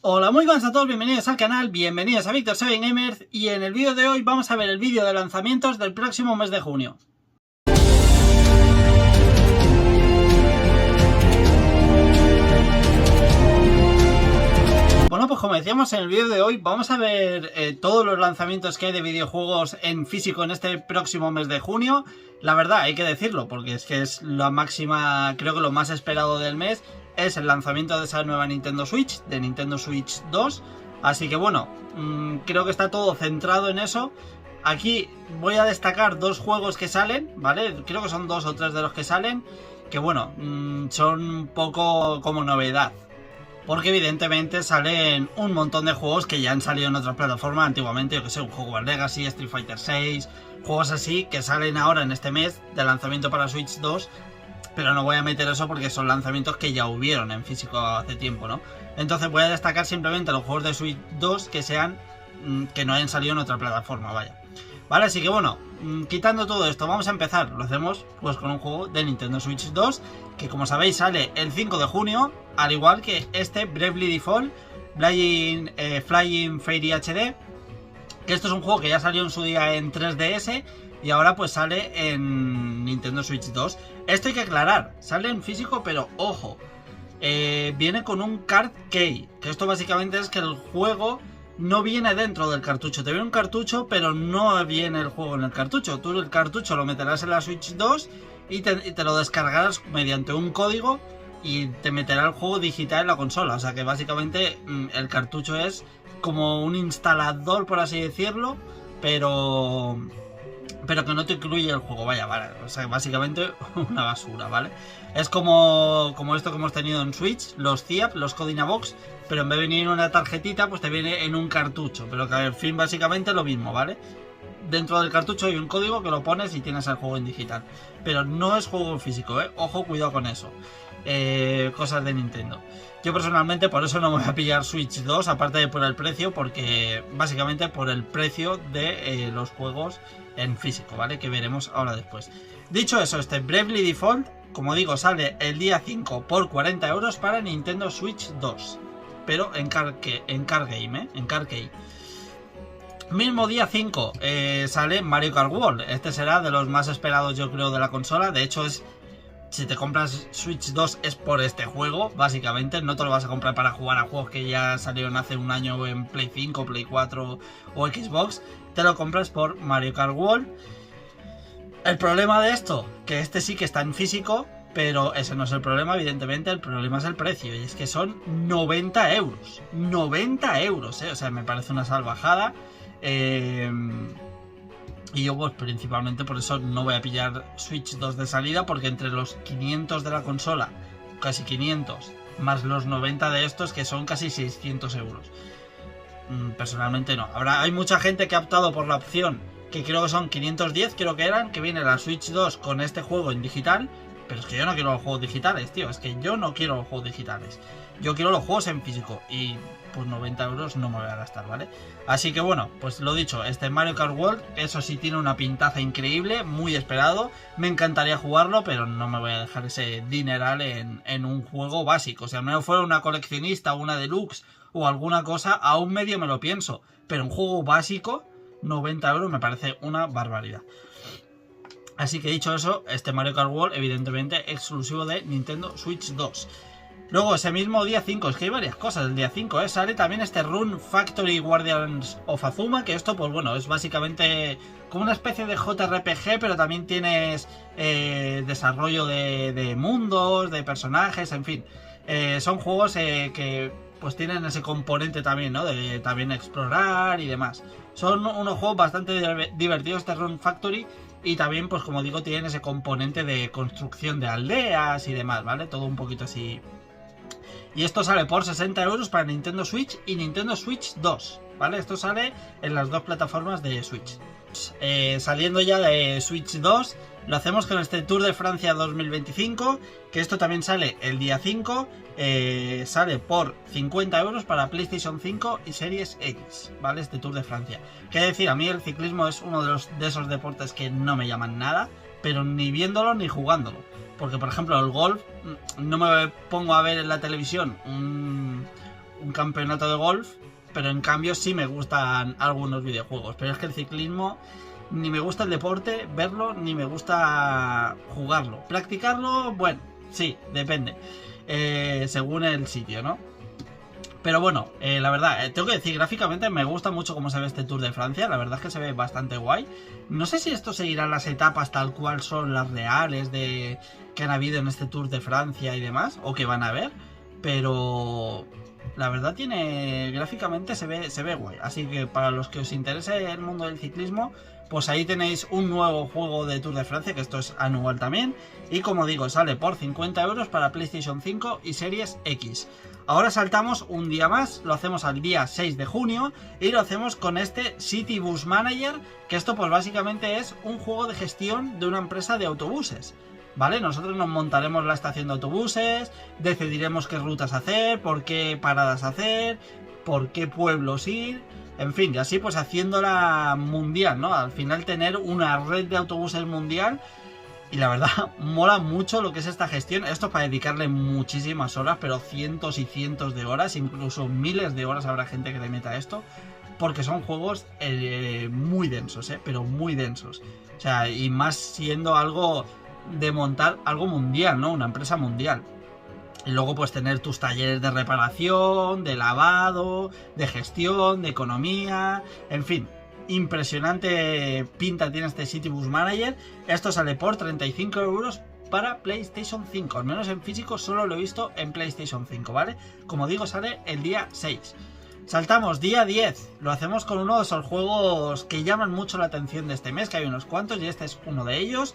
Hola, muy buenas a todos, bienvenidos al canal, bienvenidos a Víctor7Gamers y en el vídeo de hoy vamos a ver el vídeo de lanzamientos del próximo mes de junio. Bueno, pues como decíamos en el vídeo de hoy, vamos a ver todos los lanzamientos que hay de videojuegos en físico en este próximo mes de junio. La verdad, hay que decirlo, porque es que es la máxima, creo que lo más esperado del mes es el lanzamiento de esa nueva Nintendo Switch, de Nintendo Switch 2. Así que bueno, creo que está todo centrado en eso. Aquí voy a destacar dos juegos que salen, ¿vale? Creo que son dos o tres de los que salen, que bueno, son un poco como novedad. Porque evidentemente salen un montón de juegos que ya han salido en otras plataformas antiguamente, yo que sé, un Hogwarts Legacy, Street Fighter 6, juegos así que salen ahora en este mes de lanzamiento para Switch 2, pero no voy a meter eso porque son lanzamientos que ya hubieron en físico hace tiempo, ¿no? Entonces voy a destacar simplemente los juegos de Switch 2 que sean que no hayan salido en otra plataforma, vaya. Vale, así que bueno, quitando todo esto, vamos a empezar. Lo hacemos pues con un juego de Nintendo Switch 2, que como sabéis sale el 5 de junio, al igual que este Bravely Default Flying Fairy HD, que esto es un juego que ya salió en su día en 3DS y ahora pues sale en Nintendo Switch 2. Esto hay que aclarar, sale en físico, pero ojo, viene con un card key, que esto básicamente es que el juego no viene dentro del cartucho. Te viene un cartucho, pero no viene el juego en el cartucho. Tú el cartucho lo meterás en la Switch 2 y te lo descargarás mediante un código y te meterá el juego digital en la consola. O sea que básicamente el cartucho es como un instalador, por así decirlo, pero que no te incluye el juego, vaya, vale. O sea, básicamente una basura, ¿vale? Es como esto que hemos tenido en Switch, los CIAP, los Codinabox, pero en vez de venir en una tarjetita, pues te viene en un cartucho. Pero que al fin básicamente lo mismo, ¿vale? Dentro del cartucho hay un código que lo pones y tienes el juego en digital. Pero no es juego en físico, ¿eh? Ojo, cuidado con eso. Cosas de Nintendo. Yo personalmente por eso no me voy a pillar Switch 2, aparte de por el precio, porque básicamente por el precio de los juegos en físico, ¿vale? Que veremos ahora después. Dicho eso, este Bravely Default, como digo, sale el día 5 por 40 euros para Nintendo Switch 2. Pero en Card Game, ¿eh? En Card Game. Mismo día 5 sale Mario Kart World. Este será de los más esperados, yo creo, de la consola. De hecho, si te compras Switch 2 es por este juego, básicamente. No te lo vas a comprar para jugar a juegos que ya salieron hace un año en Play 5, Play 4 o Xbox. Te lo compras por Mario Kart World. El problema de esto, que este sí que está en físico, pero ese no es el problema, evidentemente. El problema es el precio, y es que son 90 euros. 90 euros, o sea, me parece una salvajada. Y yo pues principalmente por eso no voy a pillar Switch 2 de salida, porque entre los 500 de la consola, casi 500, más los 90 de estos, que son casi 600 euros. Personalmente no. Hay mucha gente que ha optado por la opción, que creo que son 510, creo que eran, que viene la Switch 2 con este juego en digital. Pero es que yo no quiero los juegos digitales, tío. Es que yo no quiero los juegos digitales. Yo quiero los juegos en físico. Y pues 90 euros no me voy a gastar, ¿vale? Así que bueno, pues lo dicho, este Mario Kart World, eso sí tiene una pintaza increíble, muy esperado. Me encantaría jugarlo, pero no me voy a dejar ese dineral en un juego básico. O sea, no fuera una coleccionista, una deluxe o alguna cosa, aún medio me lo pienso. Pero un juego básico, 90 euros me parece una barbaridad. Así que dicho eso, este Mario Kart World evidentemente exclusivo de Nintendo Switch 2. Luego ese mismo día 5, es que hay varias cosas el día 5, sale también este Rune Factory Guardians of Azuma, que esto pues bueno, es básicamente como una especie de JRPG, pero también tienes desarrollo de mundos, de personajes, en fin. Son juegos que pues tienen ese componente también, ¿no? De también explorar y demás. Son unos juegos bastante divertidos, este Rune Factory. Y también, pues como digo, tienen ese componente de construcción de aldeas y demás, ¿vale? Todo un poquito así. Y esto sale por 60 euros para Nintendo Switch y Nintendo Switch 2, ¿vale? Esto sale en las dos plataformas de Switch. Saliendo ya de Switch 2, lo hacemos con este Tour de Francia 2025, que esto también sale el día 5, sale por 50 euros para PlayStation 5 y Series X, ¿vale? Este Tour de Francia. Quiero decir, a mí el ciclismo es uno de esos deportes que no me llaman nada, pero ni viéndolo ni jugándolo. Porque, por ejemplo, el golf, no me pongo a ver en la televisión un campeonato de golf, pero en cambio sí me gustan algunos videojuegos. Pero es que el ciclismo, ni me gusta el deporte, verlo, ni me gusta jugarlo. Practicarlo, bueno, sí, depende, según el sitio, ¿no? Pero bueno, la verdad, tengo que decir, gráficamente me gusta mucho cómo se ve este Tour de Francia. La verdad es que se ve bastante guay. No sé si esto seguirá las etapas tal cual son las reales de que han habido en este Tour de Francia y demás, o que van a haber. Pero la verdad gráficamente se ve guay. Así que para los que os interese el mundo del ciclismo, pues ahí tenéis un nuevo juego de Tour de Francia, que esto es anual también. Y como digo, sale por 50 euros para PlayStation 5 y Series X. Ahora saltamos un día más, lo hacemos al día 6 de junio y lo hacemos con este City Bus Manager, que esto pues básicamente es un juego de gestión de una empresa de autobuses, ¿vale? Nosotros nos montaremos la estación de autobuses, decidiremos qué rutas hacer, por qué paradas hacer, por qué pueblos ir, en fin, y así pues haciéndola mundial, ¿no? Al final tener una red de autobuses mundial. Y la verdad, mola mucho lo que es esta gestión. Esto es para dedicarle muchísimas horas, pero cientos y cientos de horas, incluso miles de horas habrá gente que le meta esto. Porque son juegos muy densos, pero muy densos. O sea, y más siendo algo de montar algo mundial, ¿no? Una empresa mundial. Y luego pues tener tus talleres de reparación, de lavado, de gestión, de economía, en fin. Impresionante pinta tiene este City Bus Manager. Esto sale por 35 euros para PlayStation 5. Al menos en físico solo lo he visto en PlayStation 5, ¿vale? Como digo, sale el día 6. Saltamos día 10. Lo hacemos con uno de esos juegos que llaman mucho la atención de este mes, que hay unos cuantos y este es uno de ellos.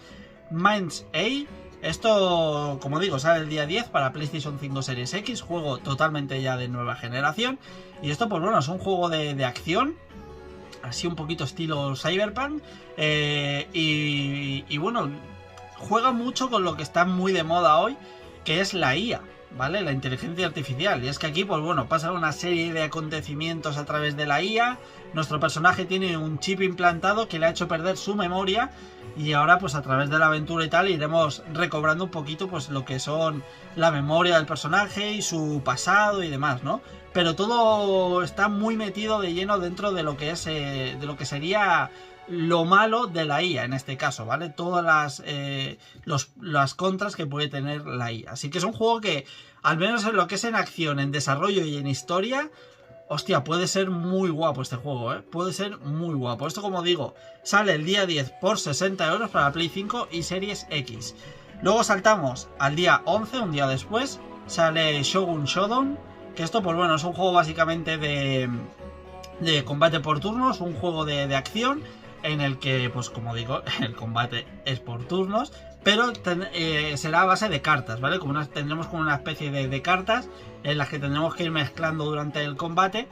Minds A. Esto, como digo, sale el día 10 para PlayStation 5 Series X. Juego totalmente ya de nueva generación. Y esto, pues bueno, es un juego de acción. Así un poquito estilo Cyberpunk. Y bueno, juega mucho con lo que está muy de moda hoy, que es la IA, ¿vale? La inteligencia artificial. Y es que aquí, pues bueno, pasa una serie de acontecimientos a través de la IA. Nuestro personaje tiene un chip implantado que le ha hecho perder su memoria. Y ahora, pues a través de la aventura y tal, iremos recobrando un poquito, pues lo que son la memoria del personaje y su pasado y demás, ¿no? Pero todo está muy metido de lleno dentro de lo que es, de lo que sería lo malo de la IA en este caso, ¿vale? Todas las contras que puede tener la IA. Así que es un juego que, al menos en lo que es en acción, en desarrollo y en historia, hostia, puede ser muy guapo este juego, ¿eh? Puede ser muy guapo. Esto, como digo, sale el día 10 por 60 euros para Play 5 y Series X. Luego saltamos al día 11, un día después, sale Shogun Shodown, que esto, pues bueno, es un juego básicamente de combate por turnos, un juego de acción, en el que, pues como digo, el combate es por turnos, pero será a base de cartas, ¿vale? Tendremos como una especie de cartas en las que tendremos que ir mezclando durante el combate,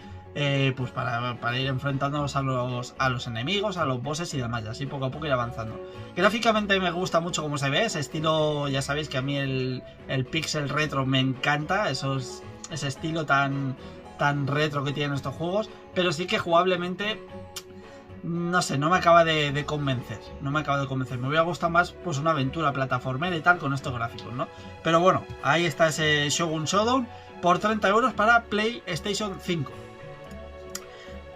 pues para ir enfrentándonos a los enemigos, a los bosses y demás, y así poco a poco ir avanzando. Gráficamente me gusta mucho cómo se ve, ese estilo, ya sabéis que a mí el pixel retro me encanta, ese estilo tan retro que tienen estos juegos, pero sí que jugablemente, no sé, no me acaba de convencer. No me acaba de convencer. Me hubiera gustado más pues una aventura plataformera y tal con estos gráficos, ¿no? Pero bueno, ahí está ese Shogun Shodown por 30 euros para PlayStation 5.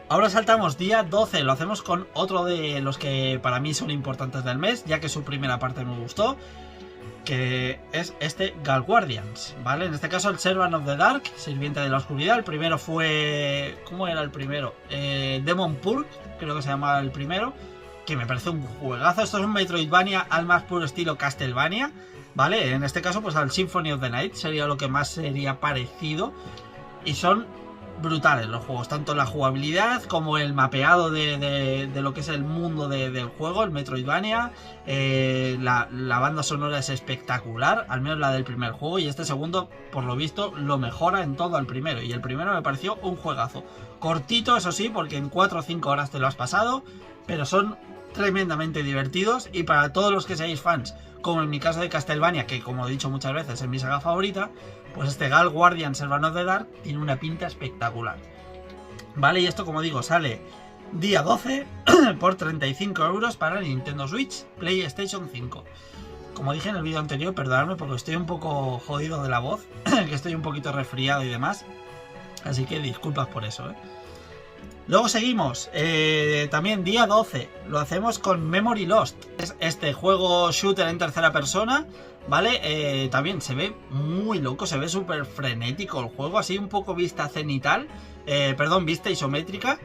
Ahora saltamos día 12, lo hacemos con otro de los que para mí son importantes del mes, ya que su primera parte me gustó, que es este Gal Guardians, ¿vale? En este caso el Servant of the Dark, sirviente de la oscuridad. El primero fue... ¿cómo era el primero? Demon Purge, creo que se llamaba el primero, que me parece un juegazo. Esto es un Metroidvania al más puro estilo Castlevania, ¿vale? En este caso pues al Symphony of the Night sería lo que más sería parecido. Y son brutales los juegos, tanto la jugabilidad como el mapeado de lo que es el mundo del juego, el Metroidvania. La banda sonora es espectacular, al menos la del primer juego, y este segundo, por lo visto, lo mejora en todo al primero, y el primero me pareció un juegazo. Cortito, eso sí, porque en 4 o 5 horas te lo has pasado, pero son tremendamente divertidos, y para todos los que seáis fans, como en mi caso de Castlevania, que como he dicho muchas veces es mi saga favorita, pues este Gal Guardian Servant of the Dark tiene una pinta espectacular. Vale, y esto, como digo, sale día 12 por 35 euros para Nintendo Switch, PlayStation 5. Como dije en el vídeo anterior, perdonadme porque estoy un poco jodido de la voz, que estoy un poquito resfriado y demás. Así que disculpas por eso, ¿eh? Luego seguimos, también día 12, lo hacemos con Memory Lost. Es este juego shooter en tercera persona, ¿vale? También se ve muy loco, se ve súper frenético el juego, así un poco vista cenital, vista isométrica.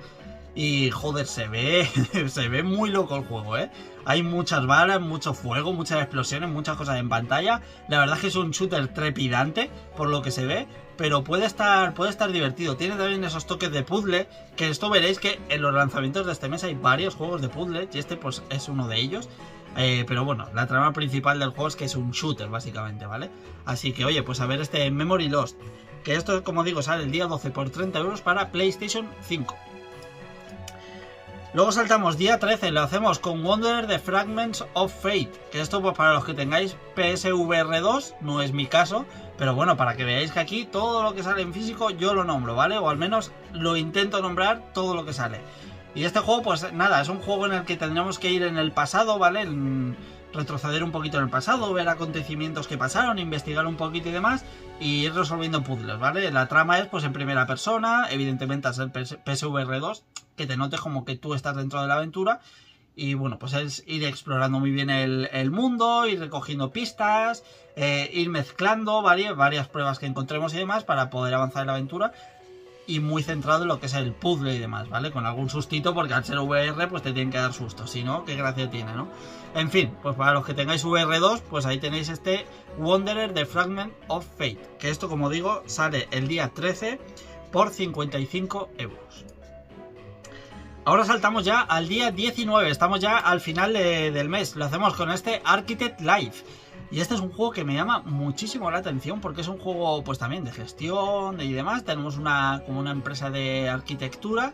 Y joder, se ve muy loco el juego, ¿eh? Hay muchas balas, mucho fuego, muchas explosiones, muchas cosas en pantalla. La verdad es que es un shooter trepidante por lo que se ve, pero puede estar divertido. Tiene también esos toques de puzzle, que esto veréis que en los lanzamientos de este mes hay varios juegos de puzzle, y este pues es uno de ellos. Pero bueno, la trama principal del juego es que es un shooter básicamente, ¿vale? Así que oye, pues a ver este Memory Lost, que esto, como digo, sale el día 12 por 30 euros para PlayStation 5. Luego saltamos día 13, lo hacemos con Wanderer The Fragments of Fate, que esto pues para los que tengáis PSVR 2, no es mi caso, pero bueno, para que veáis que aquí todo lo que sale en físico yo lo nombro, ¿vale? O al menos lo intento nombrar todo lo que sale. Y este juego pues nada, es un juego en el que tendríamos que ir en el pasado, ¿vale? Retroceder un poquito en el pasado, ver acontecimientos que pasaron, investigar un poquito y demás, y ir resolviendo puzzles, ¿vale? La trama es pues en primera persona, evidentemente al ser PSVR 2, que te notes como que tú estás dentro de la aventura, y bueno, pues es ir explorando muy bien el mundo, ir recogiendo pistas, ir mezclando varias pruebas que encontremos y demás para poder avanzar en la aventura, y muy centrado en lo que es el puzzle y demás, ¿vale? Con algún sustito, porque al ser VR pues te tienen que dar sustos, si no, qué gracia tiene, ¿no? En fin, pues para los que tengáis VR2, pues ahí tenéis este Wanderer The Fragment of Fate, que esto, como digo, sale el día 13 por 55 euros. Ahora saltamos ya al día 19, estamos ya al final del mes, lo hacemos con este Architect Life. Y este es un juego que me llama muchísimo la atención porque es un juego pues también de gestión y demás. Tenemos como una empresa de arquitectura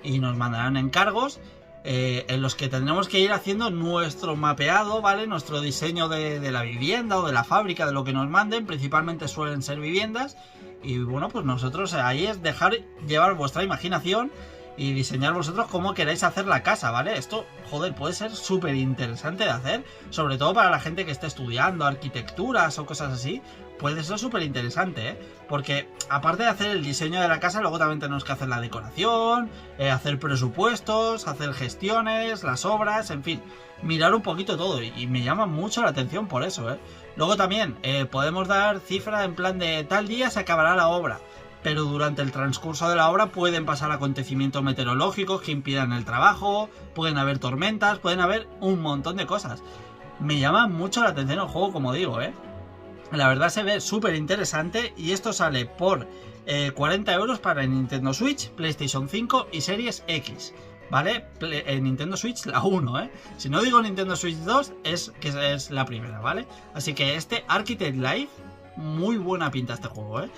y nos mandarán encargos en los que tendremos que ir haciendo nuestro mapeado, ¿vale? Nuestro diseño de la vivienda o de la fábrica, de lo que nos manden. Principalmente suelen ser viviendas. Y bueno, pues nosotros ahí es dejar llevar vuestra imaginación y diseñar vosotros cómo queréis hacer la casa, ¿vale? Esto, joder, puede ser súper interesante de hacer, sobre todo para la gente que esté estudiando arquitecturas o cosas así. Puede ser súper interesante, ¿eh? Porque aparte de hacer el diseño de la casa, luego también tenemos que hacer la decoración, hacer presupuestos, hacer gestiones, las obras, en fin, mirar un poquito todo, y me llama mucho la atención por eso, ¿eh? Luego también podemos dar cifra en plan de tal día se acabará la obra, pero durante el transcurso de la obra pueden pasar acontecimientos meteorológicos que impidan el trabajo, pueden haber tormentas, pueden haber un montón de cosas. Me llama mucho la atención el juego, como digo, ¿eh? La verdad se ve súper interesante y esto sale por 40 euros para Nintendo Switch, PlayStation 5 y Series X, ¿vale? Nintendo Switch la 1, ¿eh? Si no digo Nintendo Switch 2, es que es la primera, ¿vale? Así que este Architect Life, muy buena pinta este juego, ¿eh?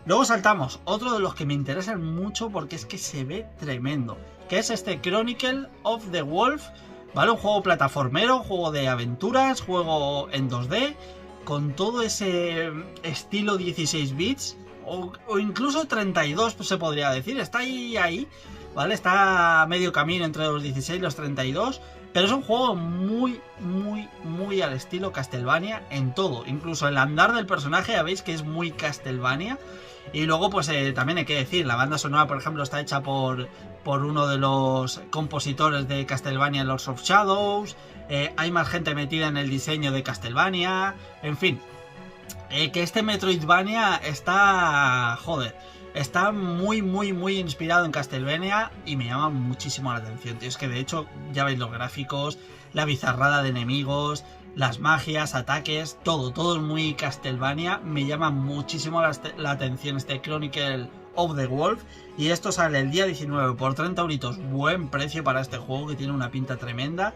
Luego saltamos, otro de los que me interesan mucho porque es que se ve tremendo, que es este Chronicle of the Wolf, ¿vale? Un juego plataformero, juego de aventuras, juego en 2D, con todo ese estilo 16 bits, o incluso 32 pues se podría decir, está ahí, ¿vale? Está a medio camino entre los 16 y los 32, pero es un juego muy al estilo Castlevania en todo, incluso el andar del personaje ya veis que es muy Castlevania. Y luego pues también hay que decir, la banda sonora por ejemplo está hecha por uno de los compositores de Castlevania Lords of Shadows, hay más gente metida en el diseño de Castlevania, en fin, que este Metroidvania está, joder, está muy inspirado en Castlevania y me llama muchísimo la atención, tío. Es que de hecho ya veis los gráficos, la bizarrada de enemigos, las magias, ataques, todo es muy Castlevania. Me llama muchísimo la atención este Chronicle of the Wolf. Y esto sale el día 19 por 30 euritos. Buen precio para este juego que tiene una pinta tremenda.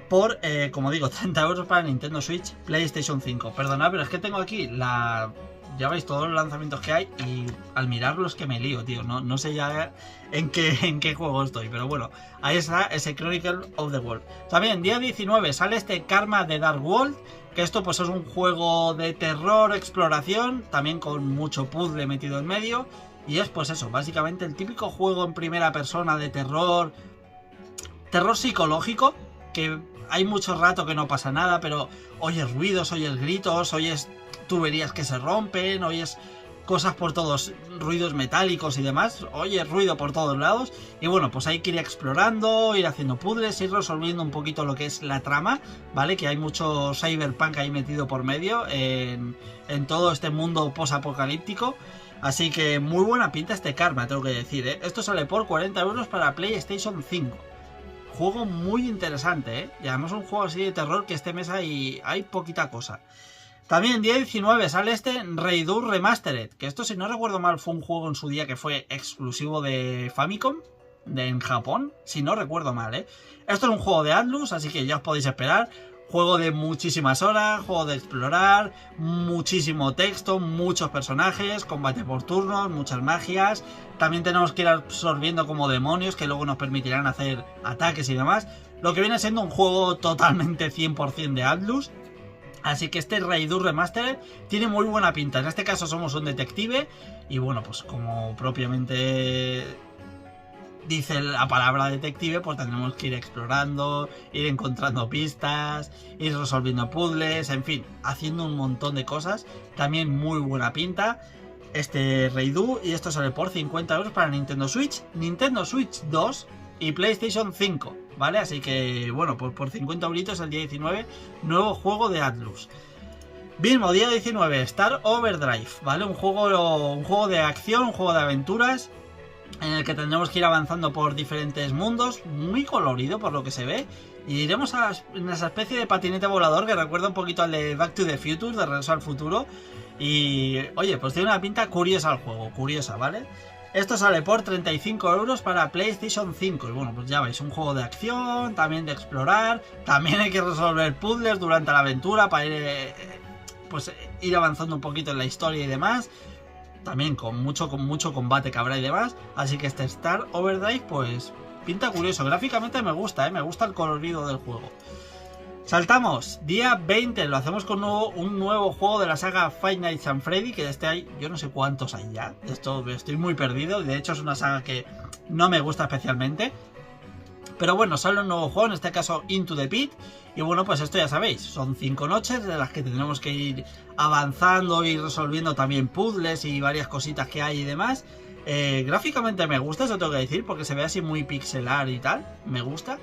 Por, como digo, 30 euros para Nintendo Switch, PlayStation 5. Perdonad, pero es que tengo aquí ya veis todos los lanzamientos que hay y al mirarlos que me lío, tío. No sé ya en qué juego estoy, pero bueno, ahí está ese Chronicle of the Wolf. También día 19 sale este Karma de Dark World, que esto pues es un juego de terror, exploración, también con mucho puzzle metido en medio. Y es pues eso, básicamente el típico juego en primera persona de terror psicológico, que hay mucho rato que no pasa nada, pero oyes ruidos, oyes gritos, oyes tuberías que se rompen, oyes cosas por todos, ruidos metálicos y demás, oye, ruido por todos lados, y bueno, pues hay que ir explorando, ir haciendo puzzles, ir resolviendo un poquito lo que es la trama, ¿vale? Que hay mucho cyberpunk ahí metido por medio en todo este mundo post-apocalíptico. Así que muy buena pinta este Karma, tengo que decir, ¿eh? Esto sale por 40 euros para PlayStation 5. Juego muy interesante, ¿eh? Y además un juego así de terror que este mes hay poquita cosa. También día 19 sale este Reidu Remastered, que esto, si no recuerdo mal, fue un juego en su día que fue exclusivo de Famicom, en Japón, si no recuerdo mal, ¿eh? Esto es un juego de Atlus, así que ya os podéis esperar. Juego de muchísimas horas, juego de explorar, muchísimo texto, muchos personajes, combate por turnos, muchas magias. También tenemos que ir absorbiendo como demonios que luego nos permitirán hacer ataques y demás. Lo que viene siendo un juego totalmente 100% de Atlus. Así que este Reidu Remastered tiene muy buena pinta. En este caso somos un detective y bueno, pues como propiamente dice la palabra detective, pues tendremos que ir explorando, ir encontrando pistas, ir resolviendo puzzles, en fin, haciendo un montón de cosas. También muy buena pinta este Reidu, y esto sale por 50 euros para Nintendo Switch, Nintendo Switch 2 y PlayStation 5, ¿vale? Así que bueno, pues por 50 euritos el día 19, nuevo juego de Atlus. Mismo día 19, Star Overdrive, ¿vale? Un juego de acción, un juego de aventuras, en el que tendremos que ir avanzando por diferentes mundos, muy colorido por lo que se ve, y iremos en esa especie de patinete volador que recuerda un poquito al de Back to the Future, de Regreso al Futuro, y oye, pues tiene una pinta curiosa el juego, curiosa, ¿vale? Esto sale por 35 euros para PlayStation 5, y bueno, pues ya veis, un juego de acción, también de explorar, también hay que resolver puzzles durante la aventura para ir avanzando un poquito en la historia y demás. También con mucho combate que habrá y demás. Así que este Star Overdrive pues pinta curioso. Gráficamente me gusta el colorido del juego. Saltamos, día 20, lo hacemos con un nuevo juego de la saga Five Nights at Freddy, que de este hay, yo no sé cuántos hay ya. Esto estoy muy perdido, de hecho es una saga que no me gusta especialmente. Pero bueno, sale un nuevo juego, en este caso Into the Pit. Y bueno, pues esto ya sabéis, son 5 noches de las que tendremos que ir avanzando y resolviendo también puzzles y varias cositas que hay y demás. Gráficamente me gusta, eso tengo que decir, porque se ve así muy pixelar y tal, me gusta.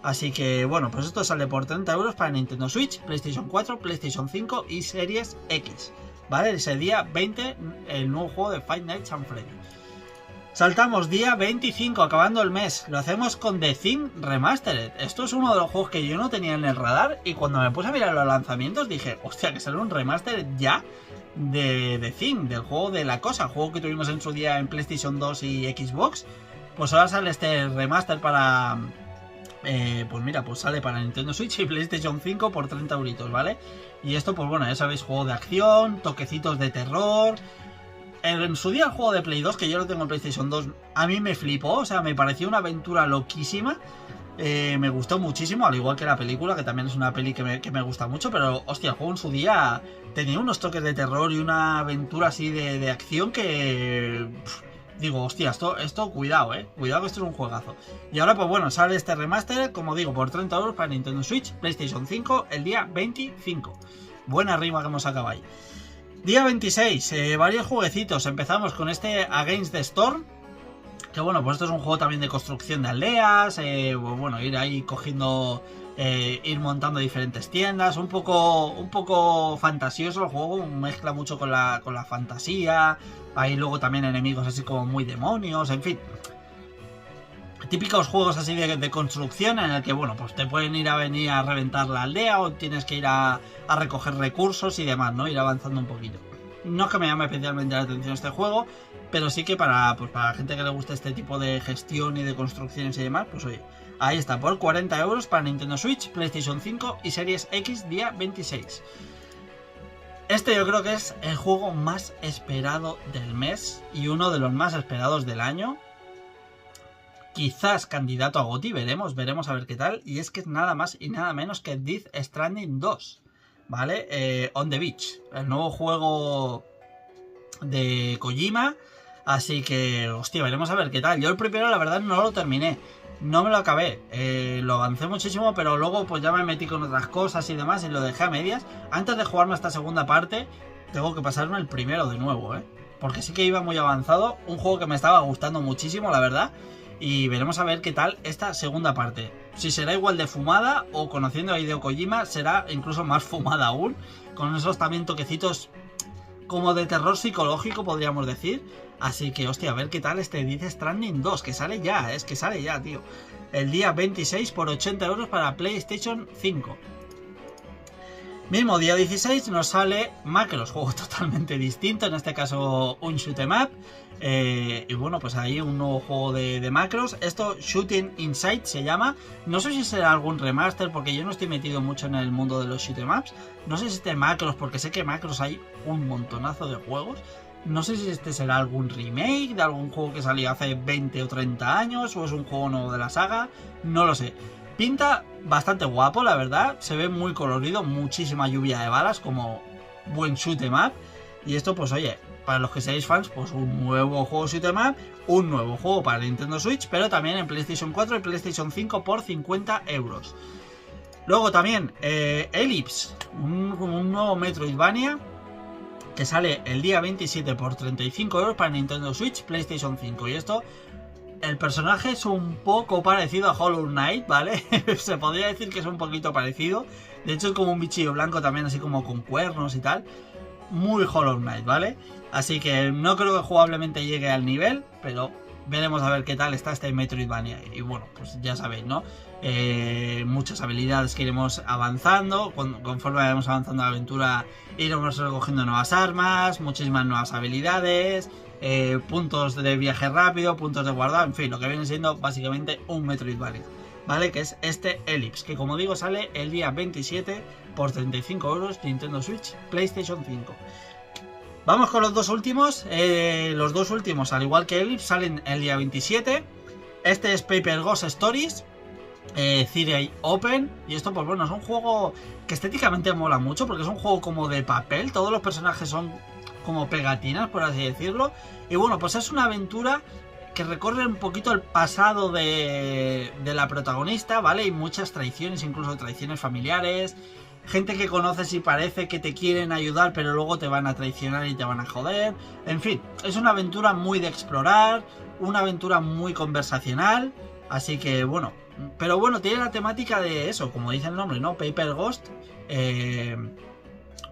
Así que bueno, pues esto sale por 30 euros para Nintendo Switch, PlayStation 4, PlayStation 5 y Series X. ¿Vale? Ese día 20, el nuevo juego de Five Nights at Freddy. Saltamos día 25, acabando el mes. Lo hacemos con The Thing Remastered. Esto es uno de los juegos que yo no tenía en el radar, y cuando me puse a mirar los lanzamientos dije, hostia, que sale un remaster ya de The Thing, del juego de La Cosa, juego que tuvimos en su día en PlayStation 2 y Xbox. Pues ahora sale este remaster para... pues mira, pues sale para Nintendo Switch y PlayStation 5 por 30 euritos, ¿vale? Y esto, pues bueno, ya sabéis, juego de acción, toquecitos de terror. En su día el juego de Play 2, que yo lo tengo en PlayStation 2, a mí me flipó, o sea, me pareció una aventura loquísima. Me gustó muchísimo, al igual que la película, que también es una peli que me gusta mucho, pero hostia, el juego en su día tenía unos toques de terror y una aventura así de acción que... digo, hostia, esto cuidado, cuidado que esto es un juegazo. Y ahora pues bueno, sale este remaster, como digo, por 30 euros para Nintendo Switch, PlayStation 5, el día 25. Buena rima que hemos sacado ahí. Día 26, varios jueguecitos. Empezamos con este Against the Storm, que bueno, pues esto es un juego también de construcción de aldeas, bueno, ir ahí cogiendo, ir montando diferentes tiendas, un poco fantasioso el juego, mezcla mucho con la fantasía, hay luego también enemigos así como muy demonios, en fin. Típicos juegos así de construcción en el que, bueno, pues te pueden venir a reventar la aldea o tienes que ir a recoger recursos y demás, ¿no? Ir avanzando un poquito. No es que me llame especialmente la atención este juego, pero sí que para la gente que le gusta este tipo de gestión y de construcciones y demás, pues oye, ahí está, por 40 euros para Nintendo Switch, PlayStation 5 y Series X día 26. Este yo creo que es el juego más esperado del mes y uno de los más esperados del año. Quizás candidato a GOTY, veremos a ver qué tal. Y es que es nada más y nada menos que Death Stranding 2, ¿vale? On the Beach, el nuevo juego de Kojima. Así que, hostia, veremos a ver qué tal. Yo el primero, la verdad, no lo terminé, no me lo acabé. Lo avancé muchísimo, pero luego pues ya me metí con otras cosas y demás y lo dejé a medias. Antes de jugarme esta segunda parte, tengo que pasarme el primero de nuevo, porque sí que iba muy avanzado, un juego que me estaba gustando muchísimo, la verdad, y veremos a ver qué tal esta segunda parte. Si será igual de fumada o, conociendo a Hideo Kojima, será incluso más fumada aún, con esos también toquecitos como de terror psicológico, podríamos decir. Así que, hostia, a ver qué tal este Death Stranding 2, que sale ya, es que sale ya, tío. El día 26 por 80 euros para PlayStation 5. Mismo día 16 nos sale Macros, juego totalmente distinto, en este caso un shoot 'em up. Y bueno, pues ahí un nuevo juego de Macros. Esto Shooting Inside se llama. No sé si será algún remaster, porque yo no estoy metido mucho en el mundo de los shoot 'em ups. No sé si este Macros, porque sé que Macros hay un montonazo de juegos. No sé si este será algún remake de algún juego que salió hace 20 o 30 años, o es un juego nuevo de la saga, no lo sé. Pinta bastante guapo, la verdad, se ve muy colorido, muchísima lluvia de balas, como buen shoot 'em up. Y esto, pues oye, para los que seáis fans, pues un nuevo juego shoot 'em up, un nuevo juego para Nintendo Switch, pero también en PlayStation 4 y PlayStation 5 por 50 euros. Luego también Ellipse, un nuevo Metroidvania, que sale el día 27 por 35 euros para Nintendo Switch, PlayStation 5. Y esto, el personaje es un poco parecido a Hollow Knight, ¿vale? Se podría decir que es un poquito parecido. De hecho es como un bichillo blanco también, así como con cuernos y tal. Muy Hollow Knight, ¿vale? Así que no creo que jugablemente llegue al nivel, pero veremos a ver qué tal está este Metroidvania. Y bueno, pues ya sabéis, ¿no? Muchas habilidades que iremos avanzando. Conforme vayamos avanzando la aventura, iremos recogiendo nuevas armas, muchísimas nuevas habilidades, puntos de viaje rápido, puntos de guardado, en fin, lo que viene siendo básicamente un Metroidvania, ¿vale? Que es este Ellipse, que como digo sale el día 27 por 35 euros, Nintendo Switch, PlayStation 5. Vamos con los dos últimos. Los dos últimos, al igual que Ellipse, salen el día 27. Este es Paper Ghost Stories, Theory Open. Y esto, pues bueno, es un juego que estéticamente mola mucho, porque es un juego como de papel. Todos los personajes son como pegatinas, por así decirlo. Y bueno, pues es una aventura que recorre un poquito el pasado de la protagonista, ¿vale? Y muchas traiciones, incluso traiciones familiares. Gente que conoces y parece que te quieren ayudar, pero luego te van a traicionar y te van a joder. En fin, es una aventura muy de explorar, una aventura muy conversacional. Así que bueno, pero bueno, tiene la temática de eso, como dice el nombre, ¿no? Paper Ghost.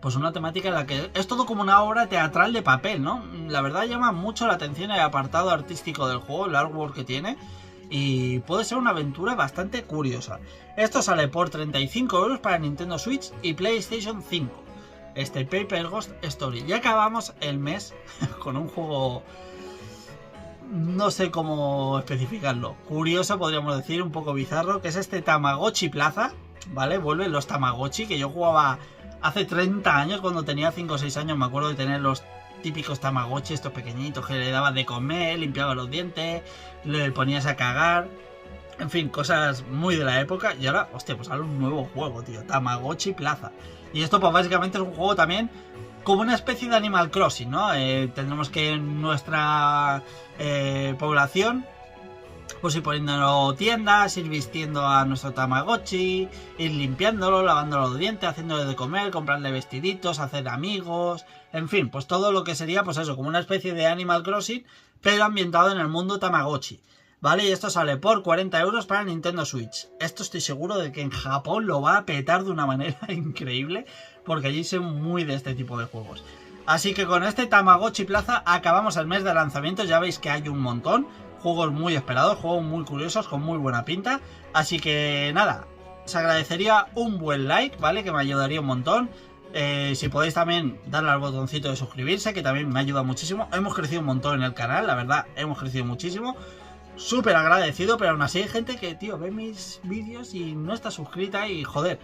Pues una temática en la que es todo como una obra teatral de papel, ¿no? La verdad llama mucho la atención el apartado artístico del juego, el artwork que tiene. Y puede ser una aventura bastante curiosa. Esto sale por 35 euros para Nintendo Switch y PlayStation 5. Este Paper Ghost Story. Ya acabamos el mes con un juego, no sé cómo especificarlo, curioso podríamos decir, un poco bizarro, que es este Tamagotchi Plaza, ¿vale? Vuelven los Tamagotchi, que yo jugaba hace 30 años, cuando tenía 5 o 6 años, me acuerdo de tener los típicos Tamagotchi, estos pequeñitos que le dabas de comer, limpiaba los dientes, le ponías a cagar, en fin, cosas muy de la época. Y ahora, hostia, pues sale un nuevo juego, tío, Tamagotchi Plaza. Y esto pues básicamente es un juego también como una especie de Animal Crossing, ¿no? Tendremos que en nuestra población pues ir poniéndolo tiendas, ir vistiendo a nuestro Tamagotchi, ir limpiándolo, lavándolo los dientes, haciéndole de comer, comprarle vestiditos, hacer amigos, en fin, pues todo lo que sería, pues eso, como una especie de Animal Crossing, pero ambientado en el mundo Tamagotchi, ¿vale? Y esto sale por 40 euros para Nintendo Switch. Esto estoy seguro de que en Japón lo va a petar de una manera increíble, porque allí son muy de este tipo de juegos. Así que con este Tamagotchi Plaza acabamos el mes de lanzamientos. Ya veis que hay un montón, juegos muy esperados, juegos muy curiosos, con muy buena pinta. Así que nada, os agradecería un buen like, ¿vale? Que me ayudaría un montón. Si podéis también darle al botoncito de suscribirse, que también me ayuda muchísimo. Hemos crecido un montón en el canal, la verdad, hemos crecido muchísimo. Súper agradecido, pero aún así hay gente que, tío, ve mis vídeos y no está suscrita y, joder,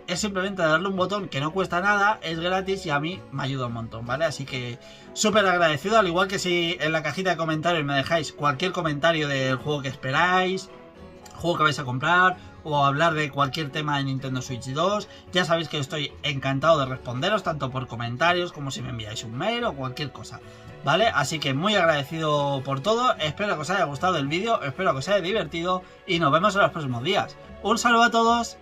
es simplemente darle un botón que no cuesta nada, es gratis y a mí me ayuda un montón, ¿vale? Así que súper agradecido, al igual que si en la cajita de comentarios me dejáis cualquier comentario del juego que esperáis, juego que vais a comprar, o hablar de cualquier tema de Nintendo Switch 2, ya sabéis que estoy encantado de responderos, tanto por comentarios como si me enviáis un mail o cualquier cosa, ¿vale? Así que muy agradecido por todo, espero que os haya gustado el vídeo, espero que os haya divertido y nos vemos en los próximos días. Un saludo a todos.